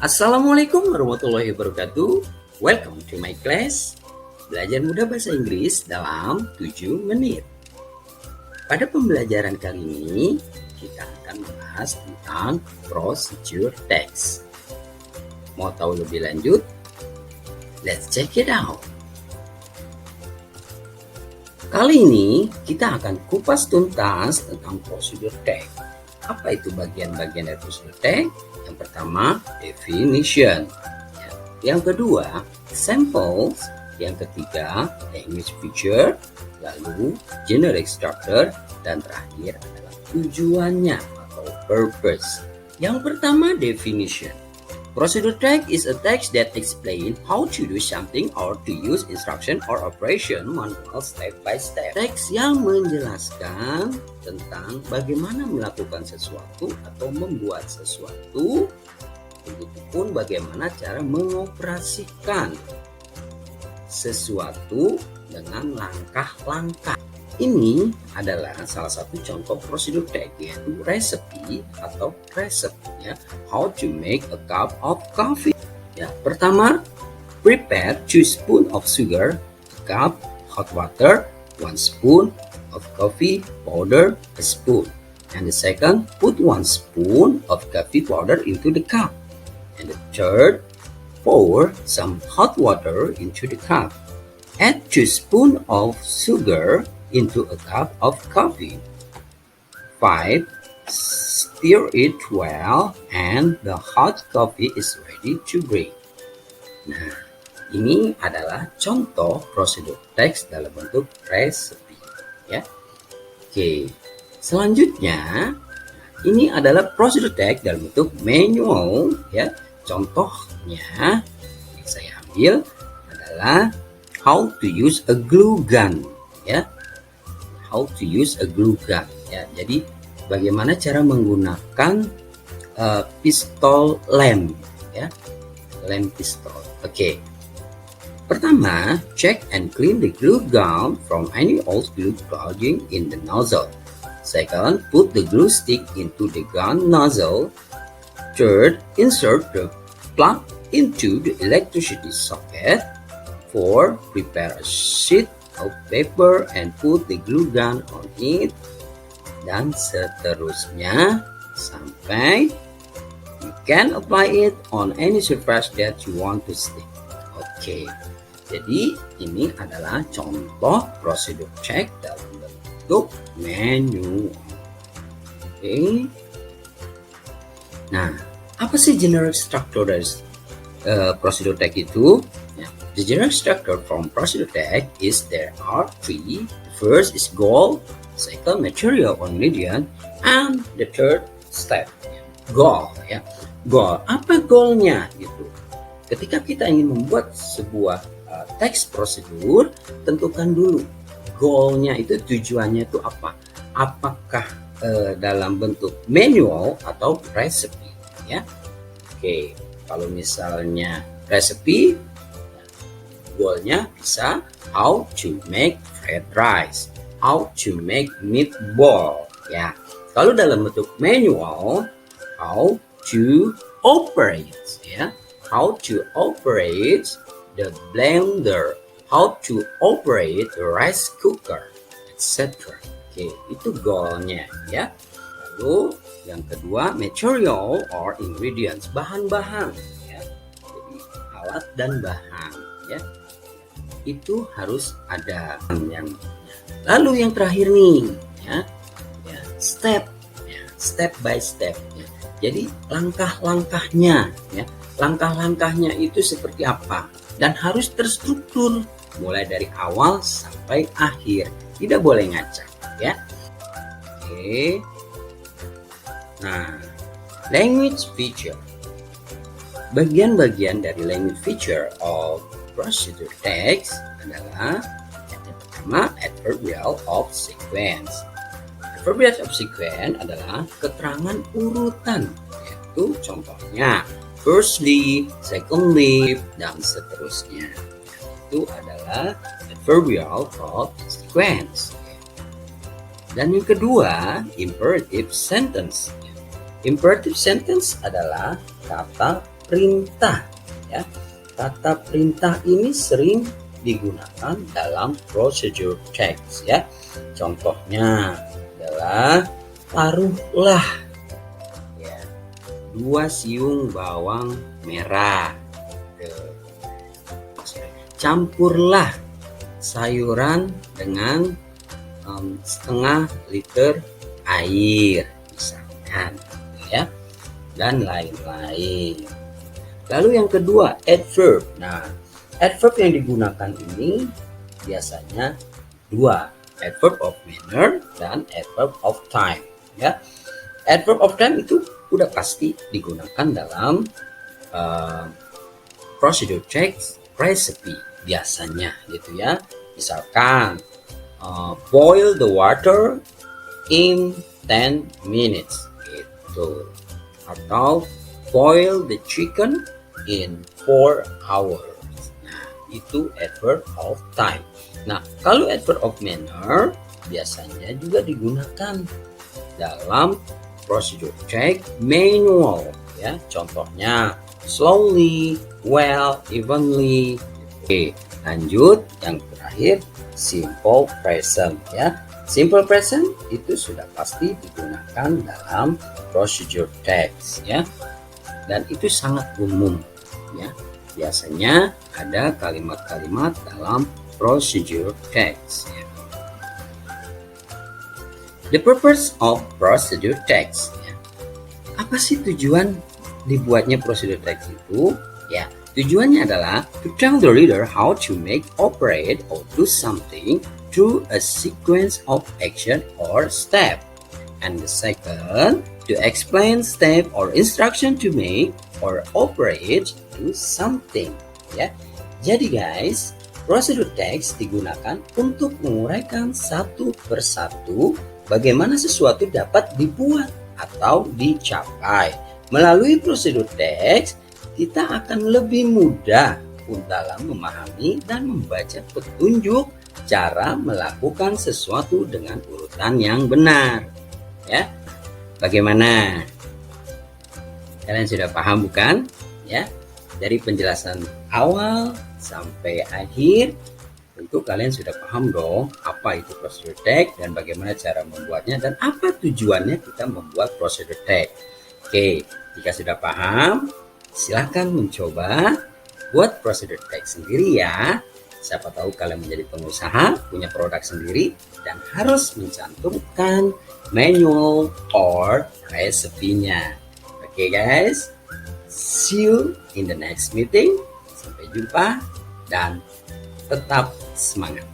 Assalamualaikum warahmatullahi wabarakatuh. Welcome to my class. Belajar mudah bahasa Inggris dalam 7 menit. Pada pembelajaran kali ini, kita akan membahas tentang procedure text. Mau tahu lebih lanjut? Let's check it out. Kali ini, kita akan kupas tuntas tentang procedure text. Apa itu bagian-bagian dari procedure text? Yang pertama, definition. Yang kedua, samples. Yang ketiga, language feature. Lalu, generic structure. Dan terakhir adalah tujuannya atau purpose. Yang pertama, definition. Procedure text is a text that explains how to do something or to use instruction or operation manual step by step. Teks yang menjelaskan tentang bagaimana melakukan sesuatu atau membuat sesuatu, begitupun bagaimana cara mengoperasikan sesuatu dengan langkah-langkah. Ini adalah salah satu contoh prosedur text, yaitu recipe atau resep, ya. How to make a cup of coffee. Ya, pertama, prepare 2 spoon of sugar, a cup hot water, 1 spoon of coffee powder, a spoon. And the second, put 1 spoon of coffee powder into the cup. And the third, pour some hot water into the cup. Add 2 spoons of sugar into a cup of coffee. 5. Stir it well and the hot coffee is ready to drink. Nah, ini adalah contoh prosedur teks dalam bentuk recipe, ya. Oke, selanjutnya ini adalah prosedur teks dalam bentuk manual, ya. Contohnya yang saya ambil adalah how to use a glue gun, ya. How to use a glue gun, ya. Jadi bagaimana cara menggunakan pistol lem, ya, lem pistol. Oke. Pertama, check and clean the glue gun from any old glue clogging in the nozzle. Second, put the glue stick into the gun nozzle. Third, insert the plug into the electricity socket. 4. Prepare a sheet of paper and put the glue gun on it, dan seterusnya sampai you can apply it on any surface that you want to stick. Oke, jadi ini adalah contoh prosedur check dalam bentuk menu. Oke. Nah, apa sih generic structure dari prosedur text itu? The general structure from procedure text is there are 3. The first is goal, second material or ingredient, and the third step. Goal, ya. Goal, apa goalnya gitu? Ketika kita ingin membuat sebuah teks prosedur, tentukan dulu goalnya itu, tujuannya itu apa? Apakah dalam bentuk manual atau recipe, ya? Oke, kalau misalnya recipe, goalnya bisa how to make fried rice, how to make meatball, ya. Kalau dalam bentuk manual, how to operate, ya, how to operate the blender, how to operate the rice cooker, etc. Oke, itu goalnya, ya. Lalu yang kedua, material or ingredients, bahan-bahan, ya. Jadi alat dan bahan, ya. Itu harus ada yang. Lalu yang terakhir nih, ya step, ya, step by step, ya. Jadi langkah-langkahnya, ya, langkah-langkahnya itu seperti apa, dan harus terstruktur mulai dari awal sampai akhir, tidak boleh ngacak, ya. Oke. Nah, language feature. Bagian-bagian dari language feature of procedure text adalah yang pertama, adverbial of sequence. Adverbial of sequence adalah keterangan urutan, yaitu contohnya firstly, secondly, dan seterusnya. Itu adalah adverbial of sequence. Dan yang kedua, imperative sentence. Imperative sentence adalah kata perintah ya. Kata perintah ini sering digunakan dalam procedure text ya. Contohnya adalah taruhlah ya 2 siung bawang merah. Campurlah sayuran dengan setengah liter air misalkan ya, dan lain-lain. Lalu yang kedua, adverb. Nah, adverb yang digunakan ini biasanya dua, adverb of manner dan adverb of time ya. Adverb of time itu udah pasti digunakan dalam procedure text recipe biasanya gitu ya. Misalkan boil the water in 10 minutes gitu, atau boil the chicken in 4 hours. Nah, itu adverb of time. Nah, kalau adverb of manner biasanya juga digunakan dalam procedure text manual ya. Contohnya slowly, well, evenly. Oke, lanjut yang terakhir, simple present ya. Simple present itu sudah pasti digunakan dalam procedure text ya. Dan itu sangat umum ya. Biasanya ada kalimat-kalimat dalam procedure text ya. The purpose of procedure text ya. Apa sih tujuan dibuatnya procedure text itu? Ya, tujuannya adalah to tell the reader how to make, operate, or do something through a sequence of action or step. And the second, to explain step or instruction to make or operate do something. Ya, jadi guys, procedure text digunakan untuk menguraikan satu persatu bagaimana sesuatu dapat dibuat atau dicapai. Melalui prosedur teks, kita akan lebih mudah dalam memahami dan membaca petunjuk cara melakukan sesuatu dengan urutan yang benar. Ya, bagaimana? Kalian sudah paham bukan? Ya, dari penjelasan awal sampai akhir, tentu kalian sudah paham dong apa itu procedure text dan bagaimana cara membuatnya dan apa tujuannya kita membuat procedure text. Oke, jika sudah paham, silakan mencoba buat procedure text sendiri ya. Siapa tahu kalian menjadi pengusaha, punya produk sendiri dan harus mencantumkan manual or recipe-nya. Oke guys, see you in the next meeting. Sampai jumpa dan tetap semangat.